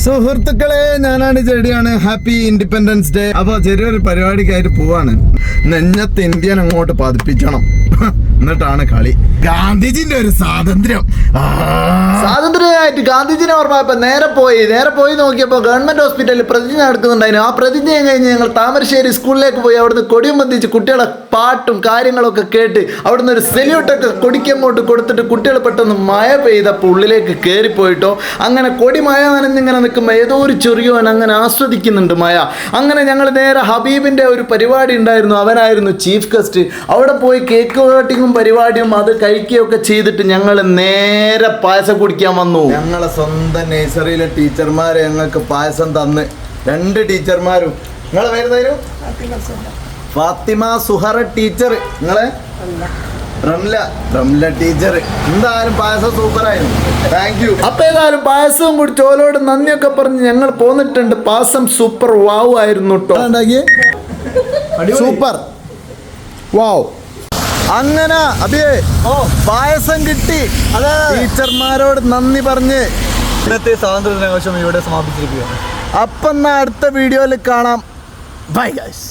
സുഹൃത്തുക്കളെ, ഞാനാണ് ചെടിയാണ്. Happy independence day. അപ്പൊ ചെറിയൊരു പരിപാടിക്കായിട്ട് പോവാണ്. നെഞ്ഞത്ത് ഇന്ത്യൻ അങ്ങോട്ട് പതിപ്പിക്കണം, എന്നിട്ടാണ് കളി. ഗാന്ധിജിന്റെ ഒരു സ്വാതന്ത്ര്യമായിട്ട് ഗാന്ധിജിനെ ഓർമ്മ നേരെ പോയി നോക്കിയപ്പോൾ ഗവൺമെന്റ് ഹോസ്പിറ്റലിൽ പ്രതിജ്ഞ നടക്കുന്നുണ്ടായിരുന്നു. ആ പ്രതിജ്ഞയും കഴിഞ്ഞ് ഞങ്ങൾ താമരശ്ശേരി സ്കൂളിലേക്ക് പോയി. അവിടുന്ന് കൊടിയും ബന്ധിച്ച് കുട്ടികളെ പാട്ടും കാര്യങ്ങളൊക്കെ കേട്ട് അവിടുന്ന് ഒരു സെല്യൂട്ടൊക്കെ കൊടിക്കങ്ങോട്ട് കൊടുത്തിട്ട് കുട്ടികൾ പെട്ടെന്ന് മഴ പെയ്തപ്പോൾ ഉള്ളിലേക്ക് കയറിപ്പോയിട്ടോ. അങ്ങനെ കൊടി മഴ നനഞ്ഞിങ്ങനെ നിൽക്കുമ്പോൾ ഏതോ ഒരു ചെറിയോൻ അങ്ങനെ ആസ്വദിക്കുന്നുണ്ട് മഴ. അങ്ങനെ ഞങ്ങൾ നേരെ ഹബീബിൻ്റെ ഒരു പരിപാടി ഉണ്ടായിരുന്നു, അവനായിരുന്നു ചീഫ് ഗസ്റ്റ്. അവിടെ പോയി കേക്ക് കട്ടിങ്ങും പരിപാടിയും അത് കഴിക്കുകയൊക്കെ ചെയ്തിട്ട് ഞങ്ങൾ നേരെ പായസം കുടിക്കാൻ വന്നു. ഞങ്ങളെ സ്വന്തം നഴ്സറിയിലെ ടീച്ചർമാരെ ഞങ്ങൾക്ക് പായസം തന്ന്. 2 ടീച്ചർമാരും. നിങ്ങളെ പേരുന്നതിനും ഫാത്തിമ സുഹറ ടീച്ചർ, നിങ്ങളെ റംല ടീച്ചർ. എന്തായാലും പായസം സൂപ്പറായിരുന്നു. Thank you. അപ്പൊ ഏതായാലും പായസവും കുടിച്ച് ഓലോട് നന്ദിയൊക്കെ പറഞ്ഞ് ഞങ്ങൾ പോന്നിട്ടുണ്ട്. പായസം സൂപ്പർ വാവ് ആയിരുന്നു കേട്ടോ. സൂപ്പർ വാവ്. അങ്ങനെ അബിയേ പായസം കിട്ടി. ടീച്ചർമാരോട് നന്ദി പറഞ്ഞ് ഇന്നത്തെ സ്വാതന്ത്ര്യ ദിനാഘോഷം ഇവിടെ സമാപിച്ചിരിക്കുകയാണ്. അപ്പം അടുത്ത വീഡിയോയിൽ കാണാം. Bye guys.